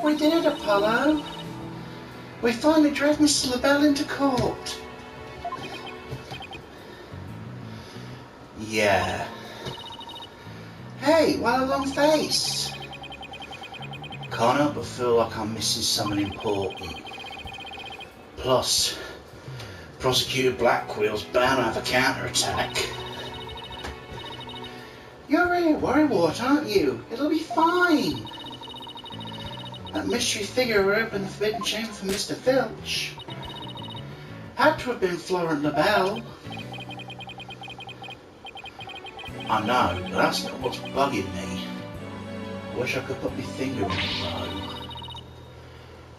We did it, Apollo. We finally drove Mr. LaBelle into court. Yeah. Hey, what a long face. Can't help but feel like I'm missing something important. Plus, Prosecutor Blackwell's bound to have a counterattack. You're really worrywart, aren't you? It'll be fine. That mystery figure who opened the forbidden chamber for Mr. Filch had to have been Florent LaBelle. I know, but that's not what's bugging me. I wish I could put my finger on it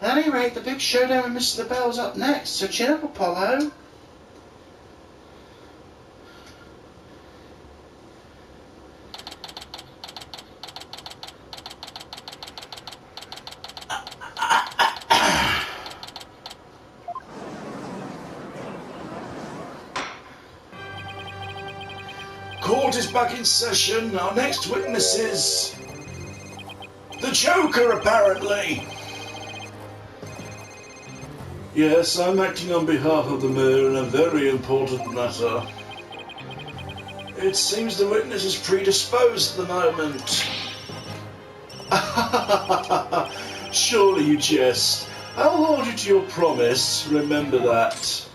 though. At any rate, the big showdown with Mr. LaBelle's up next, so chin up, Apollo. Court is back in session. Our next witness is the Joker, apparently. Yes, I'm acting on behalf of the mayor in a very important matter. It seems the witness is predisposed at the moment. Surely you jest. I'll hold you to your promise. Remember that.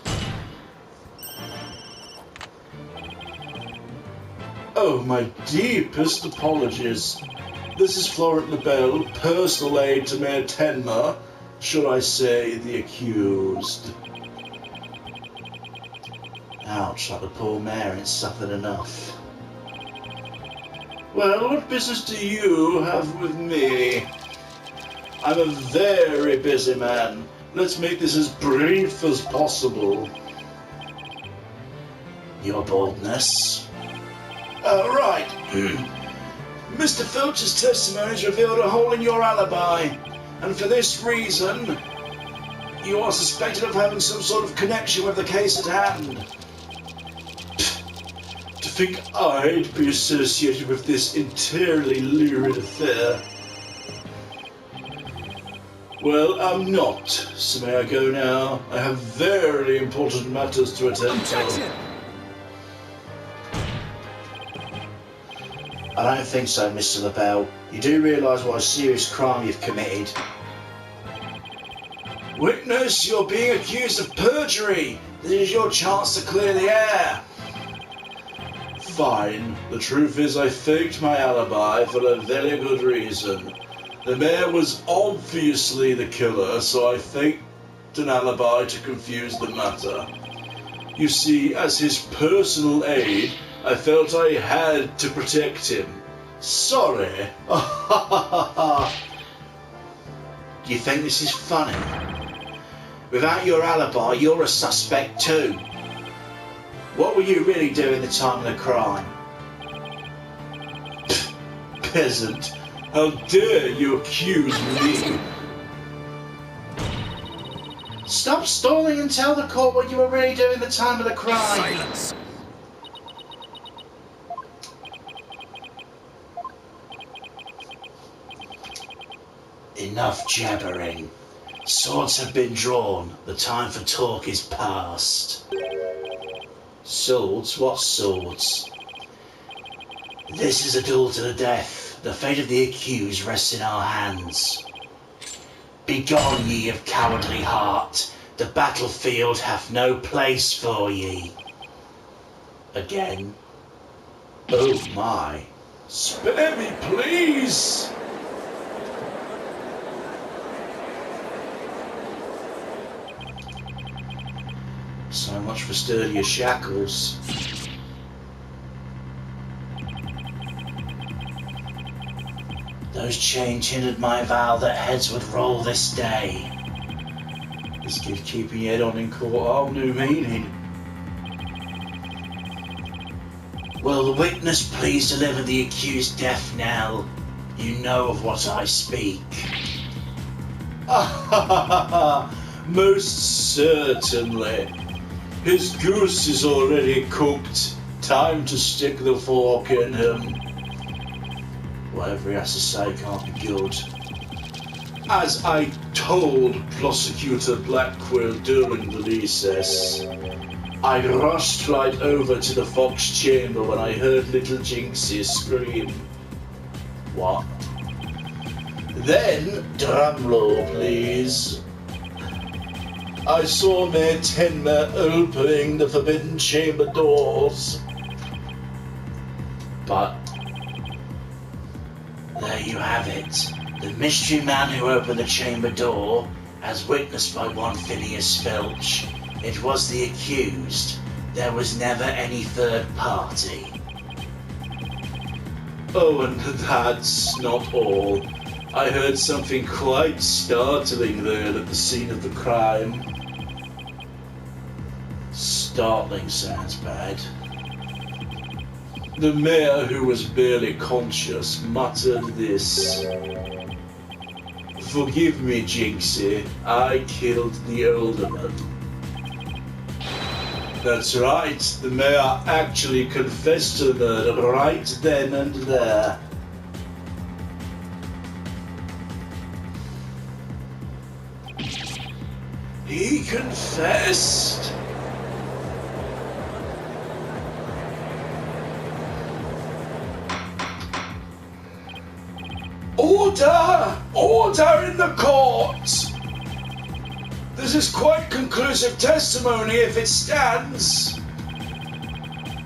Oh, my deepest apologies. This is Florent LaBelle, personal aide to Mayor Tenma, should I say the accused. Ouch, like the poor mayor ain't suffered enough. Well, what business do you have with me? I'm a very busy man. Let's make this as brief as possible. Your boldness. Right. Mr. Filch's testimony has revealed a hole in your alibi, and for this reason, you are suspected of having some sort of connection with the case at hand. To think I'd be associated with this entirely lurid affair. Well, I'm not, so may I go now? I have very important matters to attend to. I don't think so, Mr. LaBelle. You do realise what a serious crime you've committed. Witness, you're being accused of perjury. This is your chance to clear the air. Fine. The truth is I faked my alibi for a very good reason. The mayor was obviously the killer, so I faked an alibi to confuse the matter. You see, as his personal aide, I felt I had to protect him. Sorry. Do you think this is funny? Without your alibi, you're a suspect too. What were you really doing the time of the crime? Peasant. How dare you accuse me? Stop stalling and tell the court what you were really doing the time of the crime. Silence. Enough jabbering. Swords have been drawn. The time for talk is past. Swords? What swords? This is a duel to the death. The fate of the accused rests in our hands. Begone, ye of cowardly heart. The battlefield hath no place for ye. Again. Oh my. Spare me, please! So much for sturdier shackles. Those chains hindered my vow that heads would roll this day. This gives keeping your head on in court a whole new meaning. Will the witness please deliver the accused death knell? You know of what I speak. Most certainly. His goose is already cooked. Time to stick the fork in him. Whatever he has to say can't be good. As I told Prosecutor Blackwell during the recess, I rushed right over to the Fox chamber when I heard little Jinxie scream. What? Then, drumroll please, I saw Mayor Tenma opening the Forbidden Chamber doors. But there you have it. The mystery man who opened the chamber door, as witnessed by one Phineas Filch, it was the accused. There was never any third party. Oh, and that's not all. I heard something quite startling there at the scene of the crime. Startling sounds bad. The mayor, who was barely conscious, muttered this. Forgive me, Jinxie, I killed the alderman. That's right, the mayor actually confessed to the murder right then and there. He confessed. Order! Order in the court! This is quite conclusive testimony if it stands.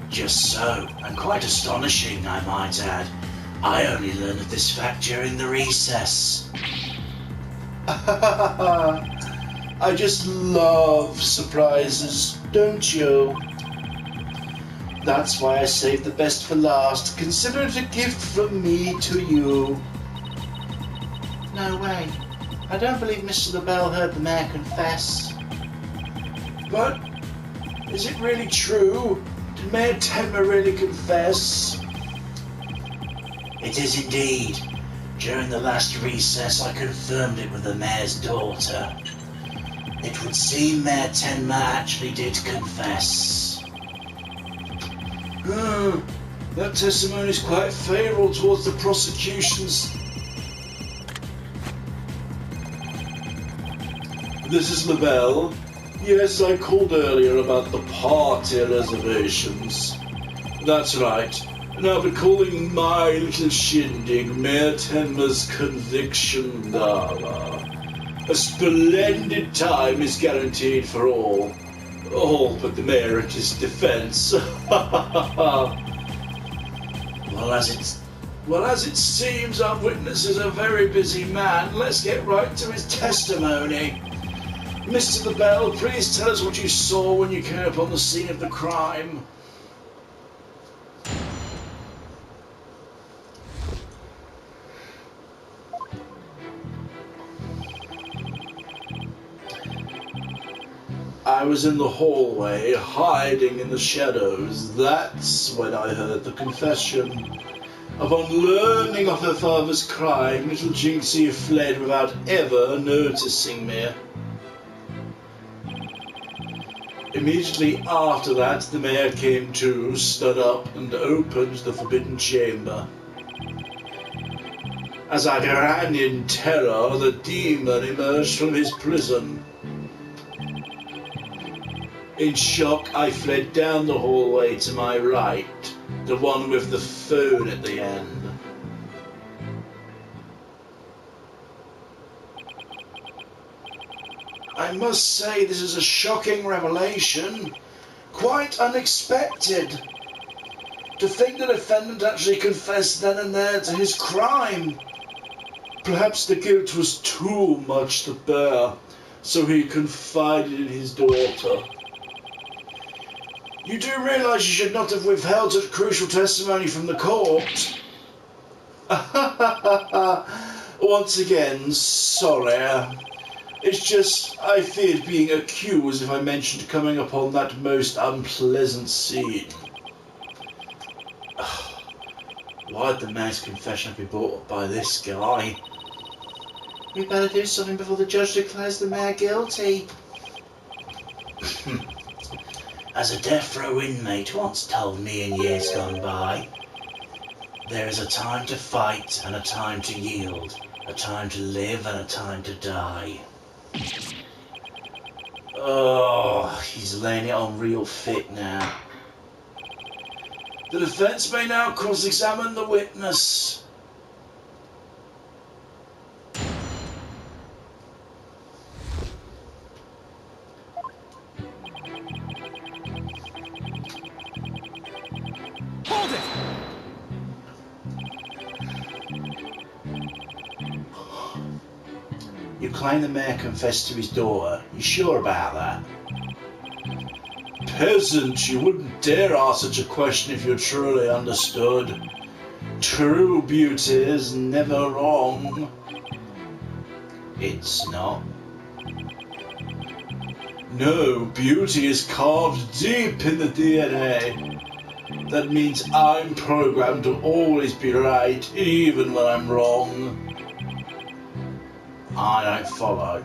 Just so, and quite astonishing, I might add. I only learned of this fact during the recess. I just love surprises, don't you? That's why I saved the best for last. Consider it a gift from me to you. No way. I don't believe Mr. LaBelle heard the mayor confess. But is it really true? Did Mayor Tenma really confess? It is indeed. During the last recess, I confirmed it with the mayor's daughter. It would seem Mayor Tenma actually did confess. That testimony is quite favourable towards the prosecution's. This is LaBelle. Yes, I called earlier about the party reservations. That's right. Now we're calling my little shindig Mayor Tenma's conviction gala. A splendid time is guaranteed for all. All but the mayor and his defense. Well, as it seems, our witness is a very busy man. Let's get right to his testimony. Mr. LaBelle, please tell us what you saw when you came upon the scene of the crime. I was in the hallway, hiding in the shadows. That's when I heard the confession. Upon learning of her father's crime, little Jinxie fled without ever noticing me. Immediately after that, the mayor came to, stood up, and opened the Forbidden Chamber. As I ran in terror, the demon emerged from his prison. In shock, I fled down the hallway to my right, the one with the phone at the end. I must say this is a shocking revelation. Quite unexpected. To think the defendant actually confessed then and there to his crime. Perhaps the guilt was too much to bear, so he confided in his daughter. You do realise you should not have withheld such crucial testimony from the court? Once again, sorry. It's just, I feared being accused if I mentioned coming upon that most unpleasant scene. Why'd the mayor's confession be brought up by this guy? We better do something before the judge declares the mayor guilty. As a death row inmate once told me in years gone by, There is a time to fight and a time to yield, a time to live and a time to die. Oh, he's laying it on real thick now. The defense may now cross-examine the witness. Hold it! You claim the mayor confessed to his daughter. You sure about that? Peasant, you wouldn't dare ask such a question if you truly understood. True beauty is never wrong. It's not. No, beauty is carved deep in the DNA. That means I'm programmed to always be right, even when I'm wrong. I don't follow.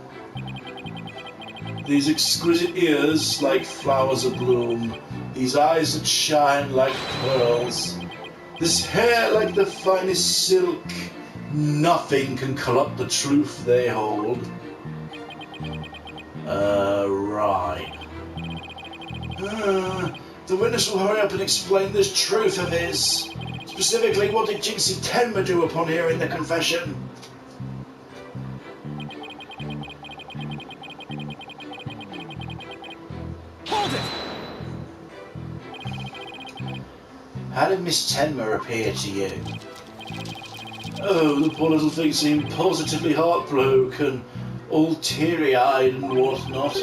These exquisite ears like flowers abloom, these eyes that shine like pearls, this hair like the finest silk, nothing can corrupt the truth they hold. Right. The witness will hurry up and explain this truth of his. Specifically, what did Jinxie Tenma do upon hearing the confession? Hold it! How did Miss Tenma appear to you? Oh, the poor little thing seemed positively heartbroken, all teary-eyed and whatnot.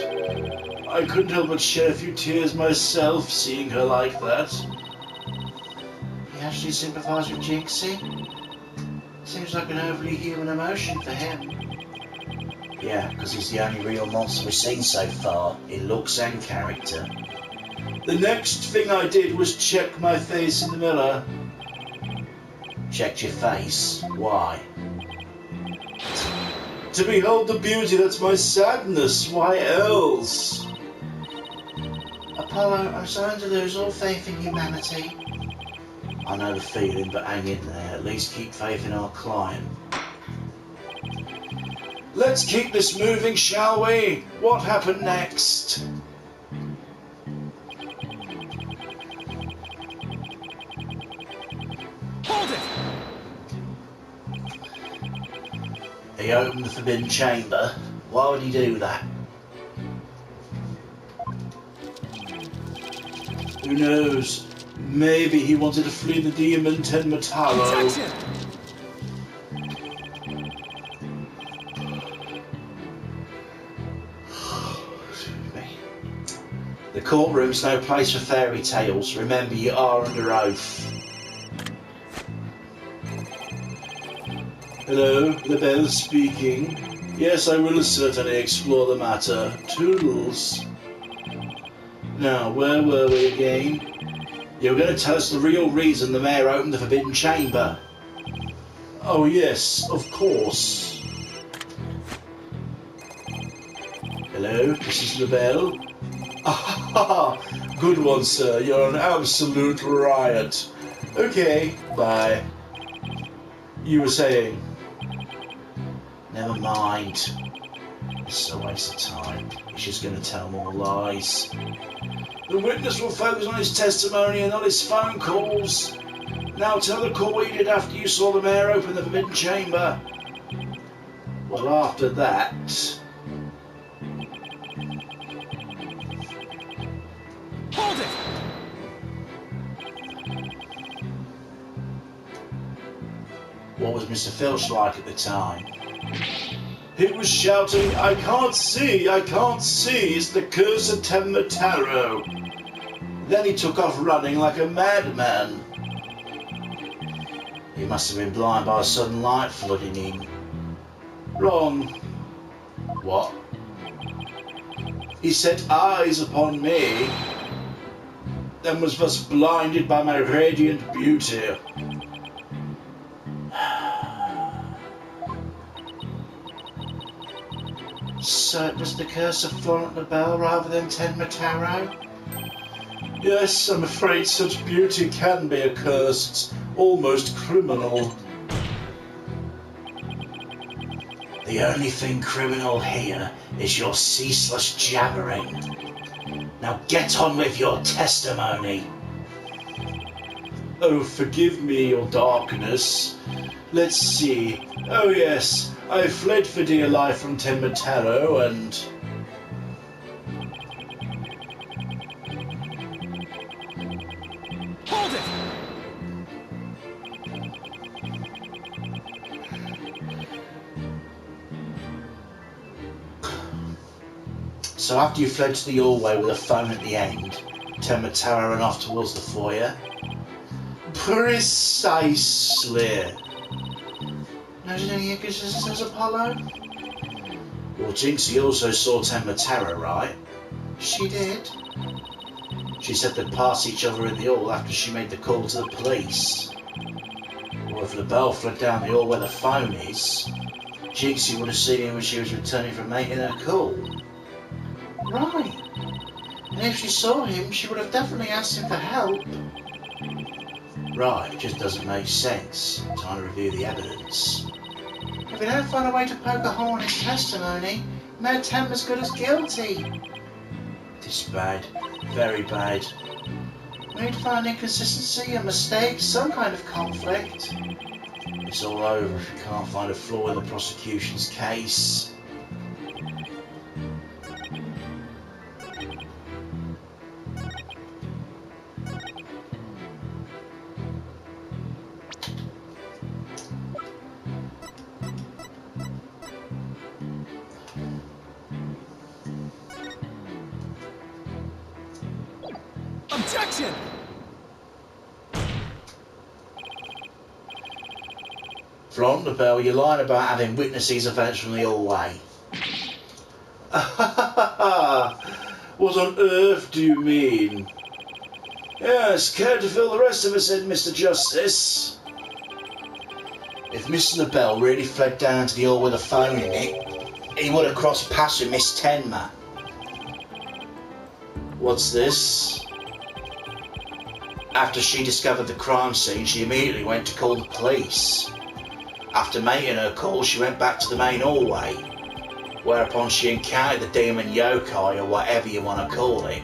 I couldn't help but shed a few tears myself, seeing her like that. He actually sympathised with Jinxie? Seems like an overly human emotion for him. Yeah, because he's the only real monster we've seen so far, in looks and character. The next thing I did was check my face in the mirror. Checked your face. Why? To behold the beauty that's my sadness, why else? Apollo, I'm starting to lose all faith in humanity. I know the feeling, but hang in there. At least keep faith in our client. Let's keep this moving, shall we? What happened next? Hold it! He opened the forbidden chamber. Why would he do that? Who knows? Maybe he wanted to flee the demon Tenmataro. Protection! The courtroom's no place for fairy tales. Remember, you are under oath. Hello, the bell speaking. Yes, I will certainly explore the matter. Toodles. Now, where were we again? You're going to tell us the real reason the mayor opened the forbidden chamber. Oh yes, of course. Hello, this is the bell. Ah, good one, sir. You're an absolute riot. Okay, bye. You were saying? Never mind. This is a waste of time. He's just going to tell more lies. The witness will focus on his testimony and not his phone calls. Now tell the court what you did after you saw the mayor open the forbidden chamber. Well, after that... Hold it! What was Mr. Filch like at the time? He was shouting, I can't see, it's the curse of Tenmataro. Then he took off running like a madman. He must have been blind by a sudden light flooding in. Wrong. What? He set eyes upon me, then was thus blinded by my radiant beauty. So it was the curse of Florent the Bell rather than Tenmataro? Yes, I'm afraid such beauty can be accursed, almost criminal. The only thing criminal here is your ceaseless jabbering. Now get on with your testimony. Oh, forgive me, your darkness. Let's see. Oh yes, I fled for dear life from Tenmataro and... Hold it! So after you fled to the hallway with a phone at the end, Tenmataro ran off towards the foyer? Precisely. Now did any says Apollo? Well, Jinxie also saw Tenmataro, right? She did. She said they'd pass each other in the hall after she made the call to the police. Or if LaBelle fled down the hall where the phone is, Jinxie would have seen him when she was returning from making her call. Right. And if she saw him, she would have definitely asked him for help. Right, it just doesn't make sense. Time to review the evidence. If we don't find a way to poke a hole in his testimony, Mayor Temma's good as guilty. This is bad. Very bad. We need to find an inconsistency, a mistake, some kind of conflict. It's all over if you can't find a flaw in the prosecution's case. Objection! Flaunt LaBelle, you're lying about having witnessed these events from the hallway. What on earth do you mean? Yes, care to fill the rest of us in, Mr. Justice? If Mr. LaBelle really fled down to the hall with a phone in it, he would have crossed paths with Miss Tenma. What's this? After she discovered the crime scene, she immediately went to call the police. After making her call, she went back to the main hallway, whereupon she encountered the demon yokai, or whatever you want to call it.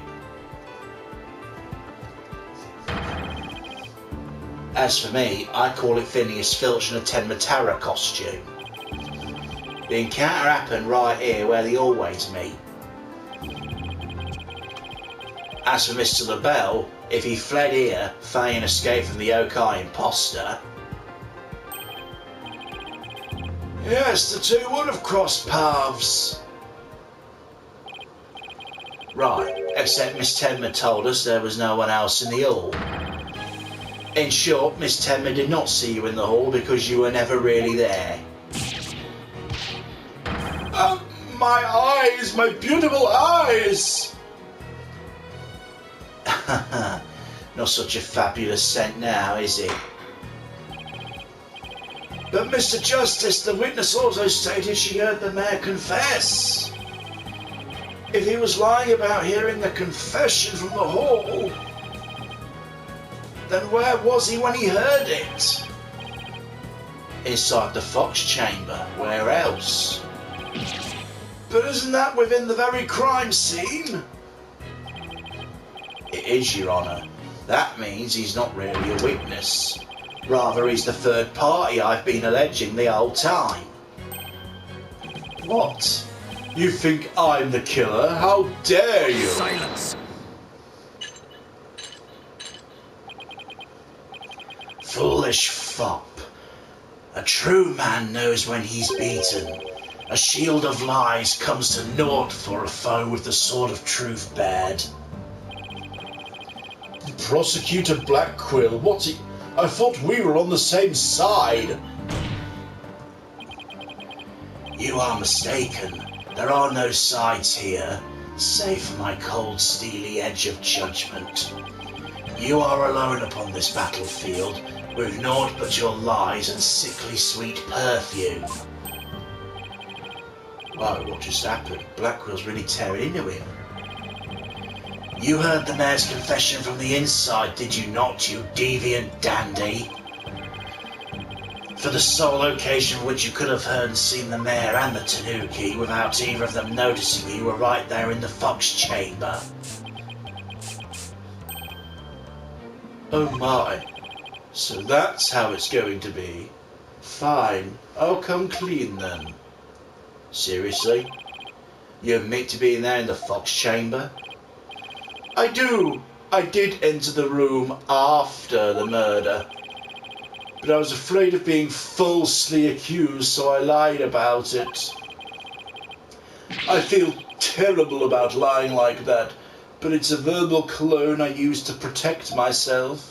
As for me, I call it Phineas Filch in a Tenmataro costume. The encounter happened right here where the hallways meet. As for Mr. LaBelle, if he fled here, feigning escape from the yokai imposter... Yes, the two would have crossed paths. Right, except Miss Tenma told us there was no one else in the hall. In short, Miss Tenma did not see you in the hall because you were never really there. My eyes, my beautiful eyes! Not such a fabulous scent now, is it? But Mr. Justice, the witness also stated she heard the mayor confess. If he was lying about hearing the confession from the hall, then where was he when he heard it? Inside the Fox chamber. Where else? But isn't that within the very crime scene? It is, Your Honour. That means he's not really a witness. Rather, he's the third party I've been alleging the whole time. What? You think I'm the killer? How dare you? Silence! Foolish fop. A true man knows when he's beaten. A shield of lies comes to naught for a foe with the sword of truth bared. Prosecutor Blackquill, I thought we were on the same side. You are mistaken. There are no sides here, save for my cold, steely edge of judgment. You are alone upon this battlefield, with naught but your lies and sickly sweet perfume. Whoa, what just happened? Blackwell's really tearing into him. You heard the mayor's confession from the inside, did you not, you deviant dandy? For the sole location which you could have heard and seen the mayor and the Tanuki without either of them noticing you were right there in the Fox chamber. Oh my. So that's how it's going to be. Fine, I'll come clean then. Seriously? You admit to being there in the Fox chamber? I do. I did enter the room after the murder. But I was afraid of being falsely accused, so I lied about it. I feel terrible about lying like that, but it's a verbal cologne I use to protect myself.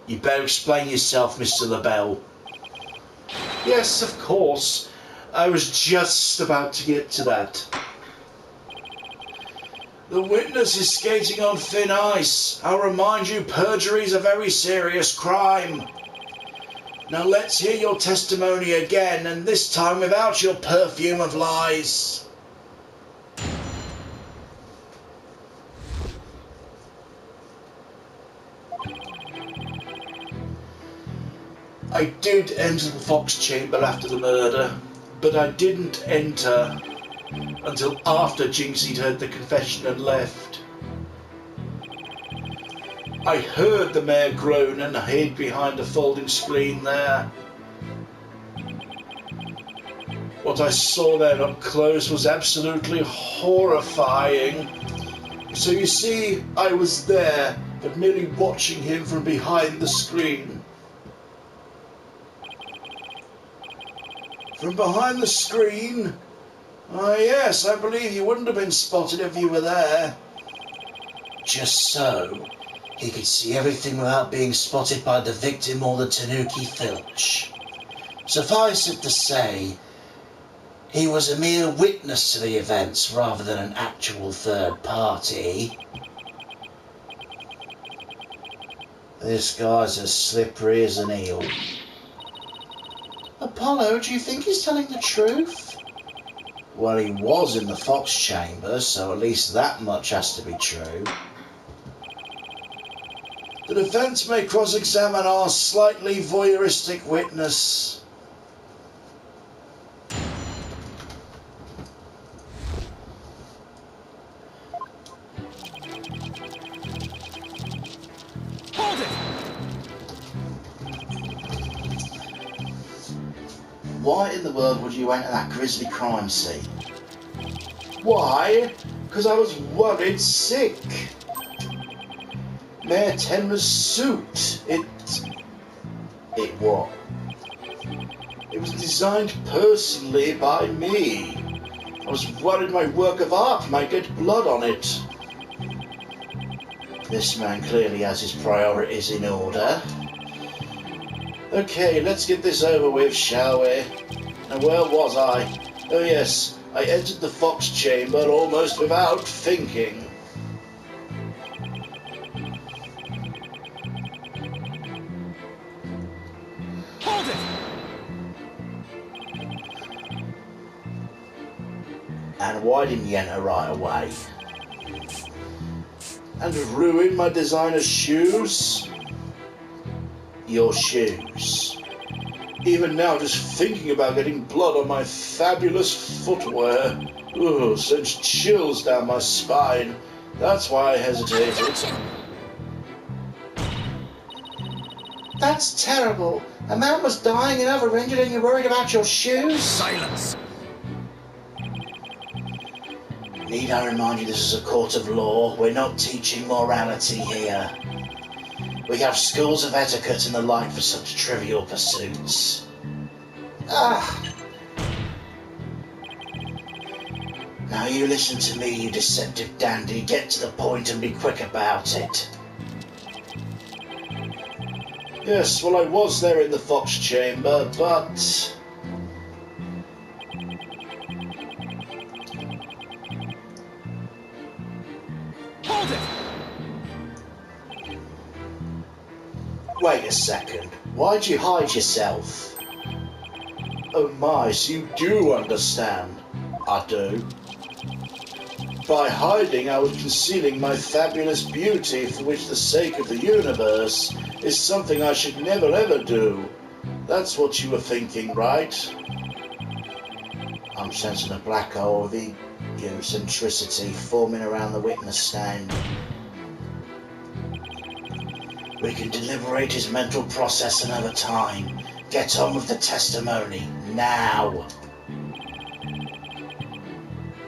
You better explain yourself, Mr. LaBelle. Yes, of course. I was just about to get to that. The witness is skating on thin ice. I'll remind you, perjury is a very serious crime. Now let's hear your testimony again, and this time without your perfume of lies. I did enter the Fox chamber after the murder, but I didn't enter until after Jinxie'd heard the confession and left. I heard the mayor groan and hid behind a folding screen there. What I saw there up close was absolutely horrifying. So you see, I was there, but merely watching him from behind the screen. From behind the screen? Ah, yes, I believe you wouldn't have been spotted if you were there. Just so he could see everything without being spotted by the victim or the Tanuki Filch. Suffice it to say, he was a mere witness to the events rather than an actual third party. This guy's as slippery as an eel. Apollo, do you think he's telling the truth? Well, he was in the Fox chamber, so at least that much has to be true. The defense may cross-examine our slightly voyeuristic witness. Hold it! Why in the world would you enter that grisly crime scene? Why? Because I was worried sick. Mayor Tenma's suit. It what? It was designed personally by me. I was worried my work of art might get blood on it. This man clearly has his priorities in order. Okay, let's get this over with, shall we? And where was I? Oh yes, I entered the Fox chamber almost without thinking. Hold it! And why didn't you enter right away? And ruin my designer's shoes? Your shoes. Even now, just thinking about getting blood on my fabulous footwear, sends chills down my spine. That's why I hesitated. Objection! That's terrible. A man was dying and other injured and you're worried about your shoes? Silence! Need I remind you this is a court of law? We're not teaching morality here. We have schools of etiquette and the like for such trivial pursuits. Now you listen to me, you deceptive dandy. Get to the point and be quick about it. Yes, well, I was there in the Fox chamber, but... Hold it! Wait a second. Why'd you hide yourself? Oh my, so you do understand. I do. By hiding, I was concealing my fabulous beauty, for which the sake of the universe, is something I should never ever do. That's what you were thinking, right? I'm sensing a black hole of egocentricity forming around the witness stand. We can deliberate his mental process another time. Get on with the testimony, now!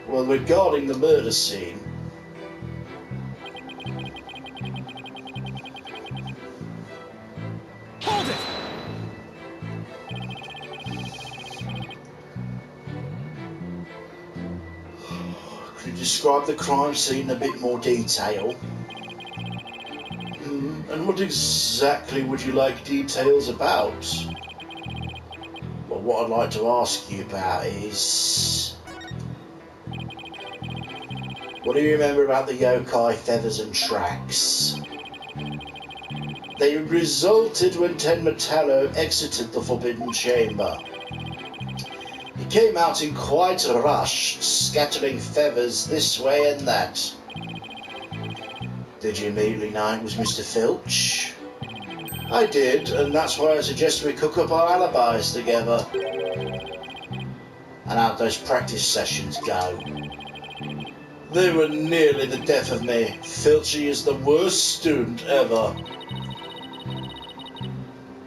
Well, regarding the murder scene, Hold it! could you describe the crime scene in a bit more detail? And what exactly would you like details about? Well, what I'd like to ask you about is... what do you remember about the yokai feathers and tracks? They resulted when Ten Metallo exited the Forbidden Chamber. He came out in quite a rush, scattering feathers this way and that. Did you immediately know it was Mr. Filch? I did, and that's why I suggest we cook up our alibis together. And how'd those practice sessions go? They were nearly the death of me. Filchy is the worst student ever.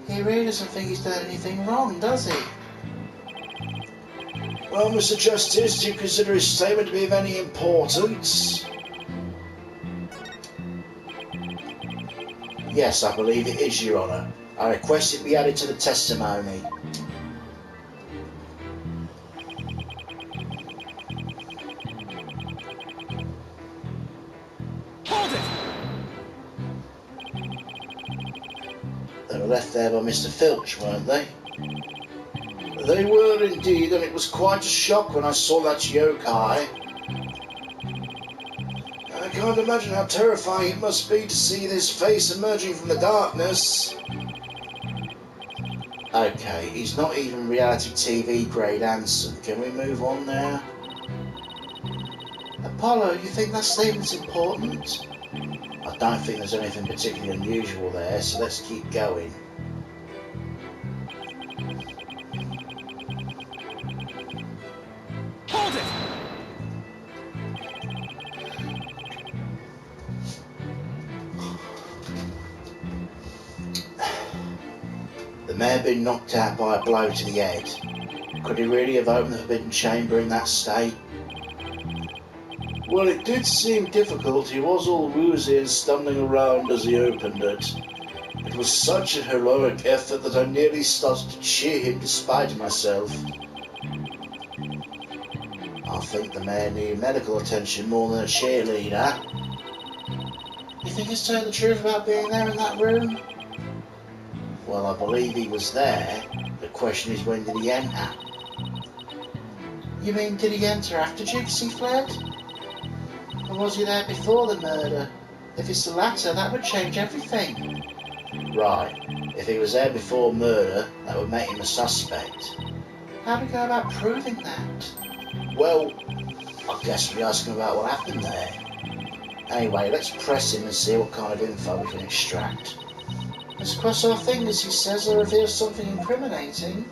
He really doesn't think he's done anything wrong, does he? Well, Mr. Justice, do you consider his statement to be of any importance? Yes, I believe it is, Your Honour. I request it be added to the testimony. Hold it! They were left there by Mr. Filch, weren't they? They were indeed, and it was quite a shock when I saw that yokai. I can't imagine how terrifying it must be to see this face emerging from the darkness. Okay, he's not even reality TV grade Anson. Can we move on now? Apollo, you think that statement's important? I don't think there's anything particularly unusual there, so let's keep going. Hold it! The mayor had been knocked out by a blow to the head. Could he really have opened the Forbidden Chamber in that state? Well, it did seem difficult. He was all woozy and stumbling around as he opened it. It was such a heroic effort that I nearly started to cheer him despite myself. I think the mayor needed medical attention more than a cheerleader. You think he's telling the truth about being there in that room? Well, I believe he was there. The question is, when did he enter? You mean, did he enter after Gypsy fled? Or was he there before the murder? If it's the latter, that would change everything. Right. If he was there before murder, that would make him a suspect. How do we go about proving that? Well, I guess we ask him about what happened there. Anyway, let's press him and see what kind of info we can extract. Let's cross our fingers, he says, or reveal something incriminating.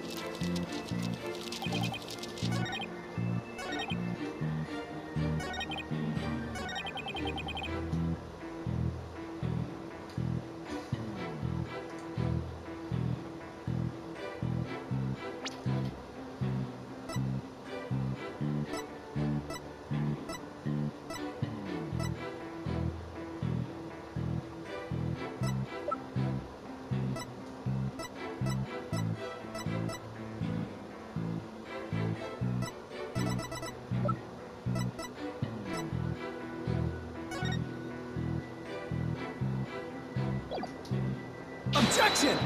Objection!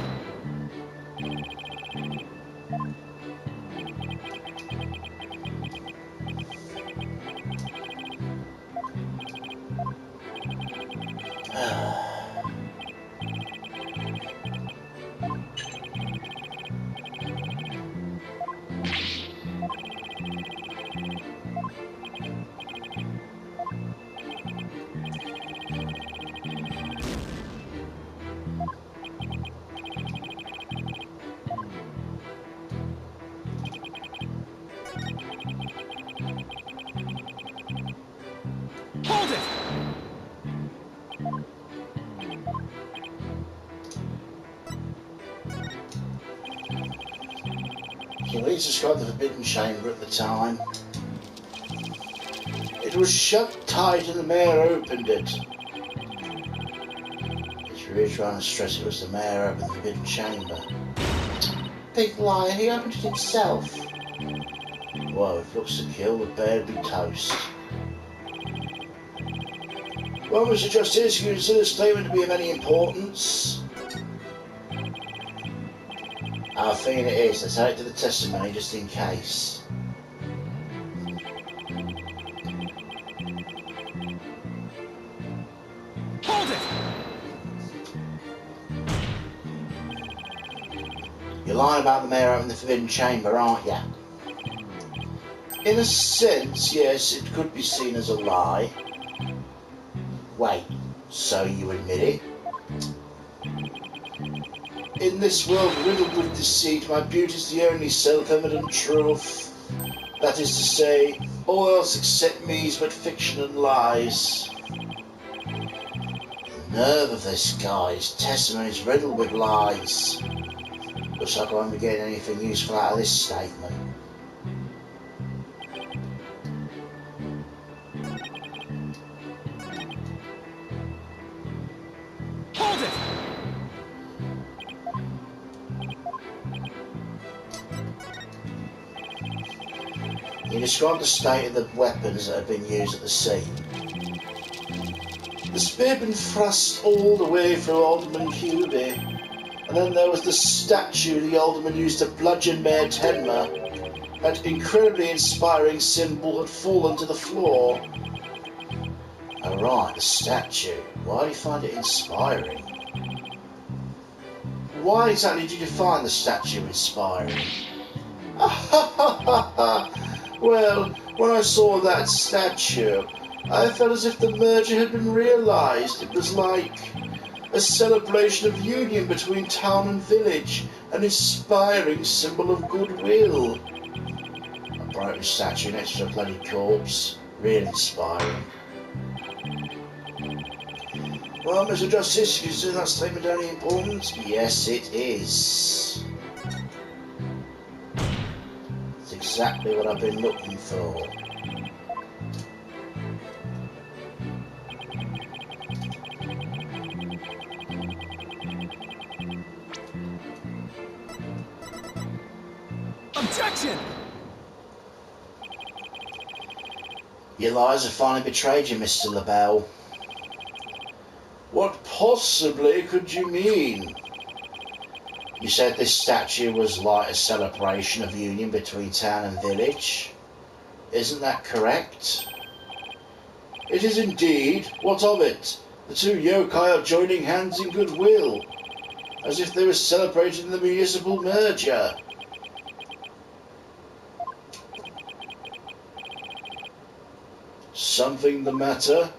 He at least described the forbidden chamber at the time. It was shut tight and the mayor opened it. He's really trying to stress it was the mayor opened the forbidden chamber. Big liar, he opened it himself. Well, if looks to kill, the bear would be toast. Well, Mr. Justice, you consider this statement to be of any importance? I think it is. Let's add it to the testimony just in case. Hold it! You're lying about the mayor opening the forbidden chamber, aren't you? In a sense, yes, it could be seen as a lie. Wait, so you admit it? In this world riddled with deceit, my beauty is the only self-evident truth. That is to say, all else except me is but fiction and lies. The nerve of this guy, his testimony is riddled with lies. Looks like I won't be getting anything useful out of this statement. Hold it! He described the state of the weapons that had been used at the scene. The spear had been thrust all the way through Alderman Cuby, and then there was the statue the Alderman used to bludgeon Mayor Tenma. That incredibly inspiring symbol had fallen to the floor. Oh right, the statue. Why do you find it inspiring? Why exactly did you find the statue inspiring? Well, when I saw that statue, I felt as if the merger had been realised. It was like a celebration of union between town and village, an inspiring symbol of goodwill. A broken statue next to a bloody corpse, really inspiring. Well, Mr. Justice, you consider that statement only important? Yes, it is. It's exactly what I've been looking for. Objection! Your lies have finally betrayed you, Mr. LaBelle. What possibly could you mean? You said this statue was like a celebration of union between town and village. Isn't that correct? It is indeed. What of it? The two yokai are joining hands in goodwill, as if they were celebrating the municipal merger. Something the matter?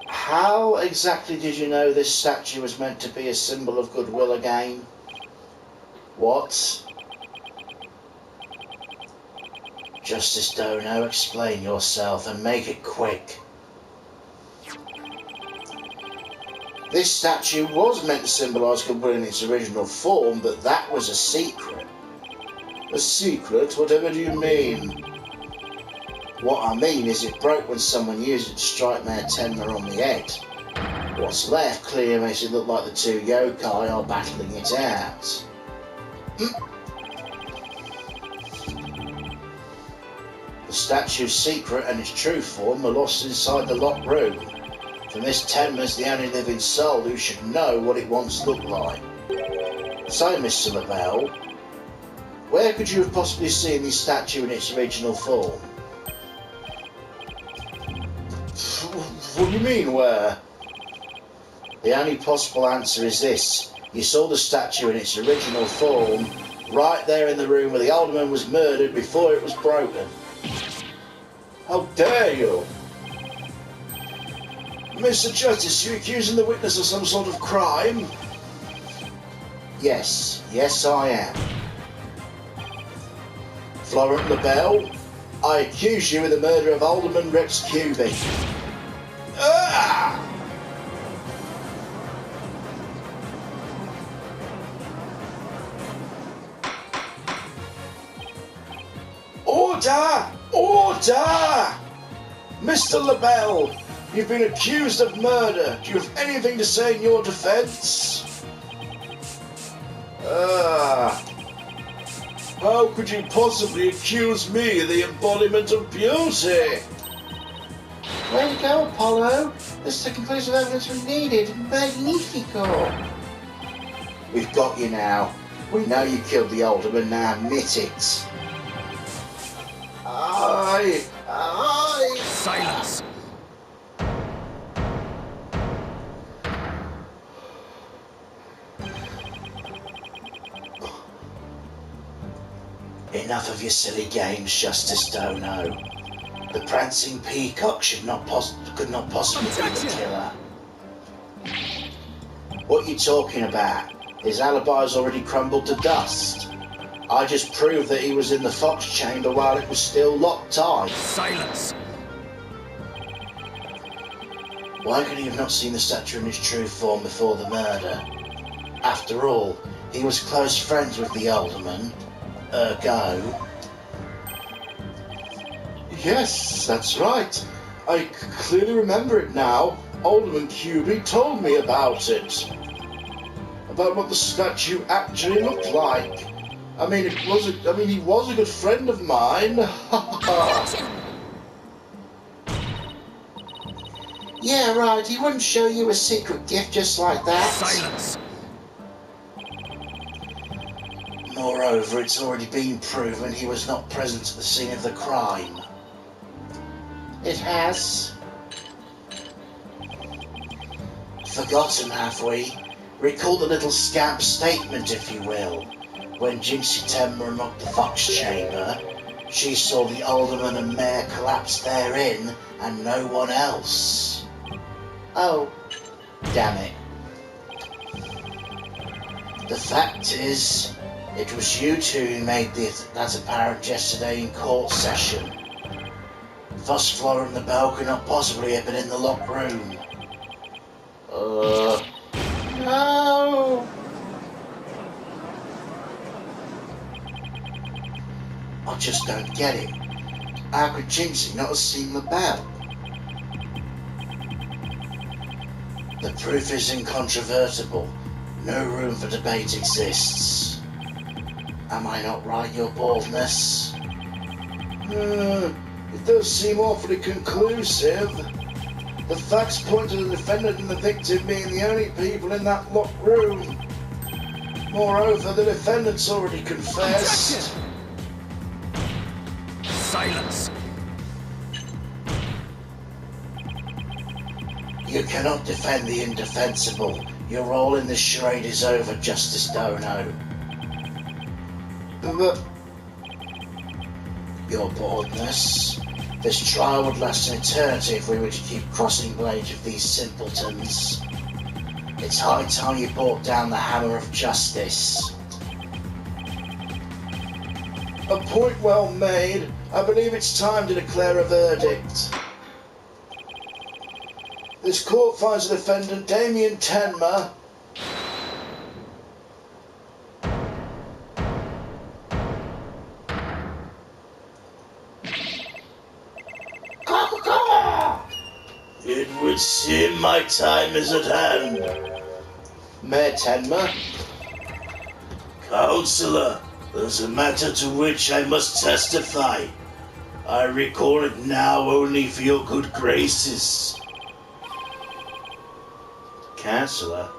How exactly did you know this statue was meant to be a symbol of goodwill again? What? Justice Dono, explain yourself and make it quick. This statue was meant to symbolise goodwill in its original form, but that was a secret. A secret? Whatever do you mean? What I mean is it broke when someone used it to strike Mayor Tenma on the head. What's left clearly makes it look like the two yokai are battling it out. The statue's secret and its true form are lost inside the locked room. For Miss Tenma's the only living soul who should know what it once looked like. So, Mr. LaBelle, where could you have possibly seen this statue in its original form? What do you mean, where? The only possible answer is this. You saw the statue in its original form right there in the room where the alderman was murdered before it was broken. How dare you? Mr. Justice, you accusing the witness of some sort of crime? Yes, I am. Florent LaBelle, I accuse you of the murder of Alderman Rex Cuby. Ah! Order! Order! Mr. LaBelle, you've been accused of murder. Do you have anything to say in your defense? How could you possibly accuse me of the embodiment of beauty? Way to go, Apollo. This is the conclusive evidence we needed. Magnifico. We've got you now. We know you killed the alderman, now admit it. I... Silence. Enough of your silly games, Justice Dono. The prancing peacock could not possibly be the killer. What are you talking about? His alibi's already crumbled to dust. I just proved that he was in the Fox chamber while it was still locked tight. Silence. Why could he have not seen the statue in its true form before the murder? After all, he was close friends with the alderman. Ergo... Yes, that's right. I clearly remember it now. Alderman QB told me about it. About what the statue actually looked like. He was a good friend of mine. Yeah, right. He wouldn't show you a secret gift just like that. Silence. Moreover, it's already been proven he was not present at the scene of the crime. It has. Forgotten, have we? Recall the little scamp's statement, if you will. When Jinxie Tenma unlocked the Fox chamber, she saw the alderman and mayor collapse therein, and no one else. Oh, Damn it. The fact is, it was you two who made that apparent yesterday in court session. Fussflower and the Bell could not possibly have been in the locked room. no. I just don't get it. How could Jinxie not have seen the Bell? The proof is incontrovertible. No room for debate exists. Am I not right, your baldness? It does seem awfully conclusive. The facts point to the defendant and the victim being the only people in that locked room. Moreover, the defendant's already confessed. Silence. You cannot defend the indefensible. Your role in this charade is over, Justice Dono. But Your baldness. This trial would last an eternity if we were to keep crossing blades with these simpletons. It's high time you brought down the hammer of justice. a point well made. I believe it's time to declare a verdict. This court finds the defendant Damien Tenma It would seem my time is at hand. Mayor Tenma. Counselor, there's a matter to which I must testify. I recall it now only for your good graces. Counselor?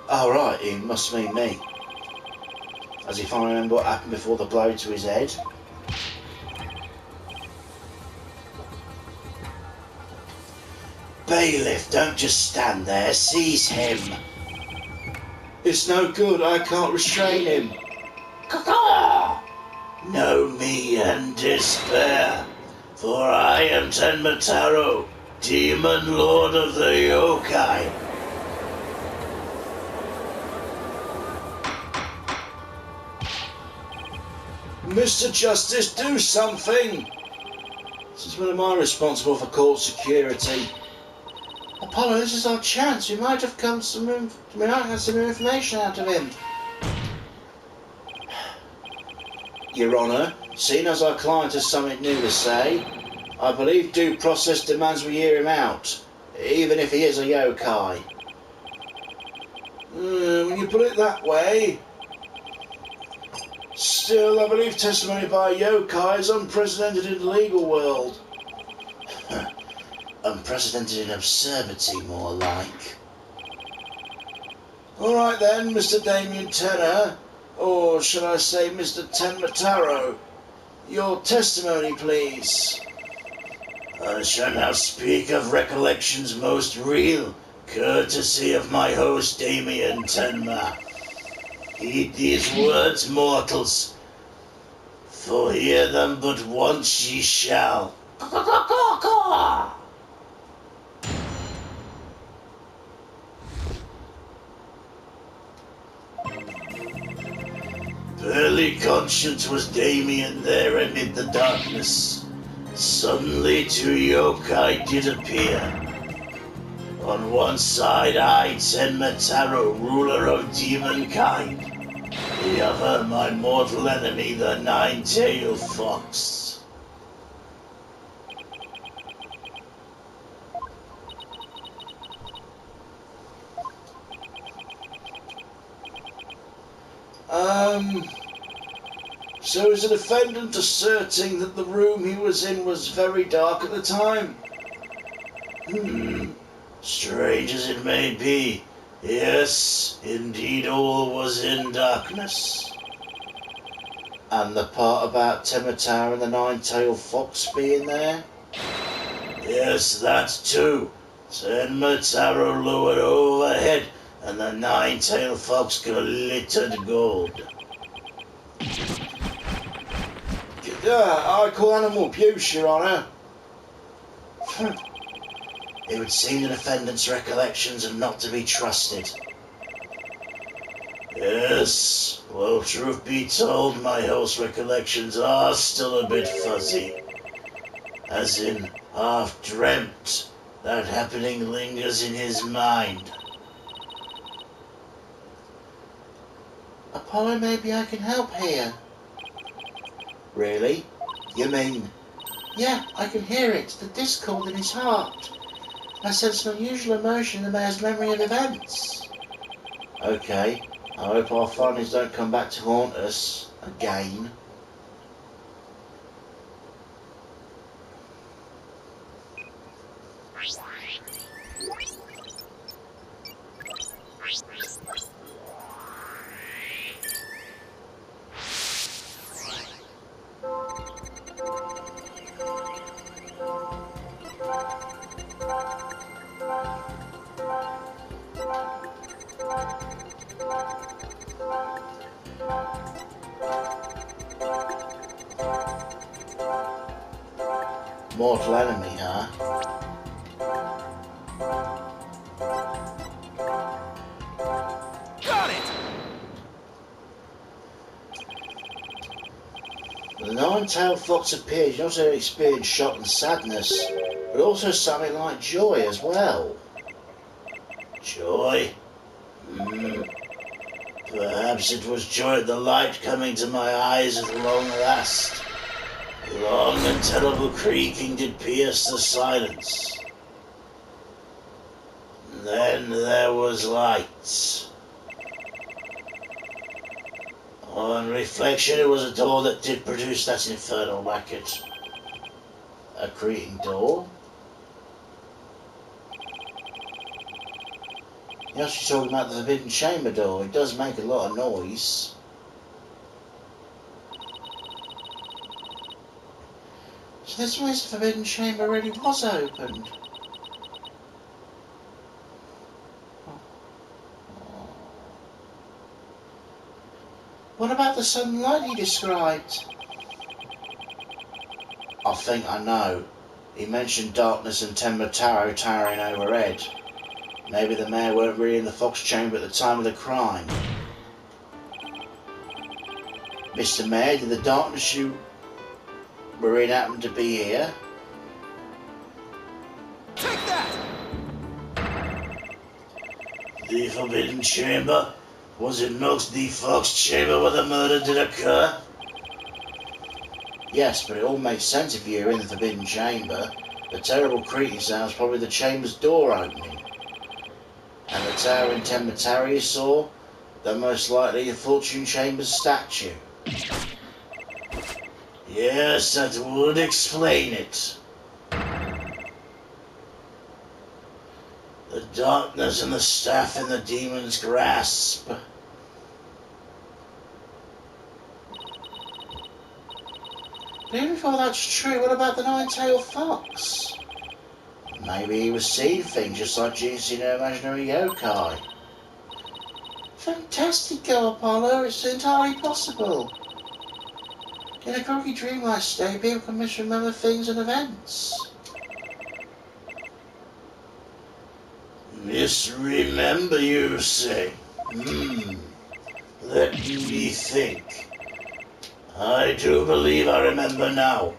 Oh right, he must mean me. As if I remember what happened before the blow to his head. Bailiff, don't just stand there, seize him. It's no good, I can't restrain him. Know me and despair, for I am Tenmataro, Demon Lord of the Yokai. Mr. Justice, do something! Since when am I responsible for court security? Apollo, this is our chance. We might have had some information out of him. Your Honour, Seeing as our client has something new to say, I believe due process demands we hear him out, even if he is a yokai. When you put it that way. Still, I believe testimony by a yokai is unprecedented in the legal world. Unprecedented in absurdity, more like. Alright then, Mr. Damien Tenner, or shall I say Mr. Tenmataro, your testimony, please. I shall now speak of recollections most real, courtesy of my host Damien Tenma. Heed these words, mortals, for hear them but once ye shall. Barely conscious was Damien there amid the darkness. Suddenly two yokai did appear. On one side I, Tenmataro, ruler of demonkind. The other, my mortal enemy, the nine-tailed fox. So is the defendant asserting that the room he was in was very dark at the time? Strange as it may be, yes, indeed all was in darkness. And the part about Tenmataro and the nine-tailed fox being there? Yes, that too. Tenmataro lowered overhead, and the nine-tailed fox glittered gold. I call animal abuse, Your Honour. It would seem the defendant's recollections are not to be trusted. Yes, well, truth be told, my host's recollections are still a bit fuzzy. As in, half-dreamt. That happening lingers in his mind. Apollo, maybe I can help here. Really? You mean? Yeah, I can hear it, the discord in his heart. I sense an unusual emotion in the mayor's memory of events. Okay, I hope our findings don't come back to haunt us again. Mortal enemy, huh? Got it! The nine-tailed fox appears not only experience shock and sadness, but also something like joy as well. Joy? Perhaps it was joy at the light coming to my eyes at long last. Long and terrible creaking did pierce the silence. Then there was light. On reflection, it was a door that did produce that infernal racket. A creaking door? You're actually talking about the forbidden chamber door. It does make a lot of noise. So this means the forbidden chamber really was opened. What about the sudden light he described? I think I know. He mentioned darkness and Tenmataro towering overhead. Maybe the mayor weren't really in the fox chamber at the time of the crime. Mr. Mayor, did the darkness you were in happen to be here? Take that! The forbidden chamber? Was it not the fox chamber where the murder did occur? Yes, but it all makes sense if you're in the Forbidden Chamber. The terrible creaking sound's probably the chamber's door opening. And the tower in Tembatari you saw, they're most likely a Fortune Chamber's statue. Yes, that would explain it. The darkness and the staff in the demon's grasp. But even if all that's true, what about the nine-tailed fox? Maybe he was seeing things just like Jesus in her imaginary yokai. Fantastic, Go Apollo, it's entirely possible. In a groggy dreamlike state, people can misremember things and events. Misremember, you say? Let me think. I do believe I remember now.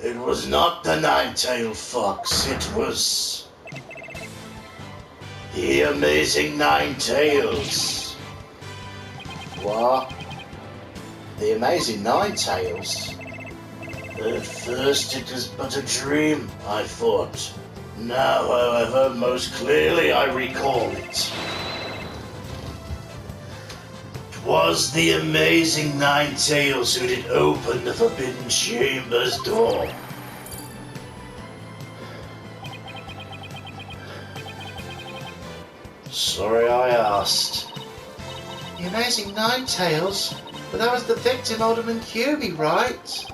It was not the nine-tailed fox, it was the amazing Nine Tails. What? The amazing Nine Tails? At first it was but a dream, I thought. Now, however, most clearly I recall it. It was the amazing Nine Tails who did open the Forbidden Chamber's door. Sorry I asked. The amazing Nine Tails? But that was the victim, Alderman QB, right?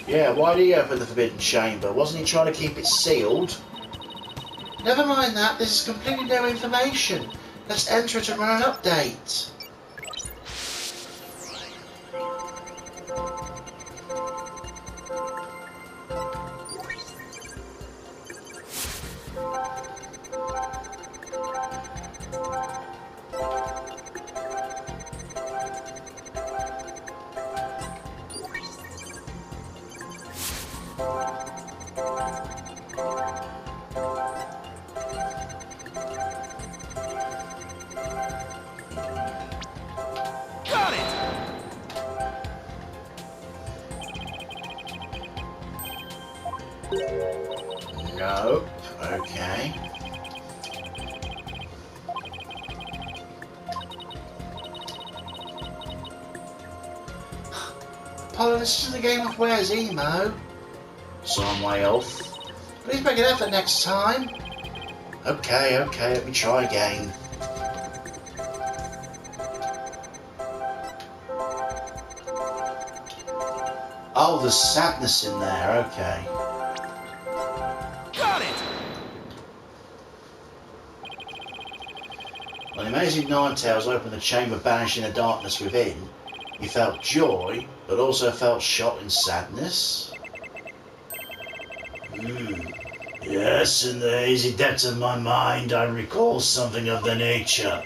Yeah, why did he open the Forbidden Chamber? Wasn't he trying to keep it sealed? Never mind that, this is completely new information. Let's enter it and run an update. Got it! Nope. Okay. Apollo, this isn't a game of Where's Emo? Some way off. Please make an effort next time. Okay, let me try again. Oh, there's sadness in there, okay. Got it! When the amazing Ninetales opened the chamber banishing the darkness within, you felt joy, but also felt shock and sadness? Yes, in the hazy depths of my mind I recall something of the nature.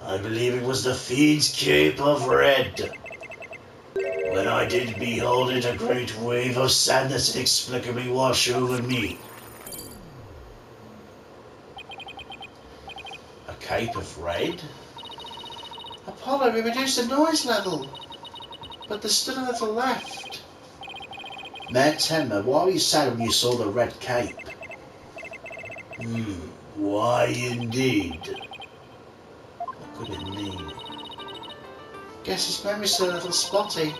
I believe it was the Fiend's Cape of Red. When I did behold it, a great wave of sadness inexplicably washed over me. A cape of red? Apollo, we reduced the noise level. But there's still a little left. Mayor Tenma, why were you sad when you saw the red cape? Why indeed? What could it mean? Guess his memory's still a little spotty.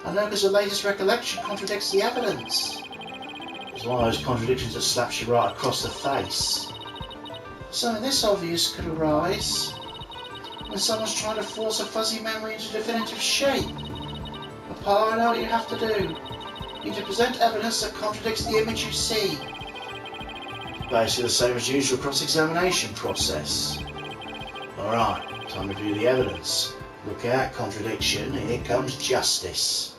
I know because the latest recollection contradicts the evidence. It's one of those contradictions that slaps you right across the face. Something this obvious could arise when someone's trying to force a fuzzy memory into definitive shape. Apollo, I know what you have to do. You need to present evidence that contradicts the image you see. Basically the same as the usual cross-examination process. Alright, time to view the evidence. Look out, contradiction, here comes justice.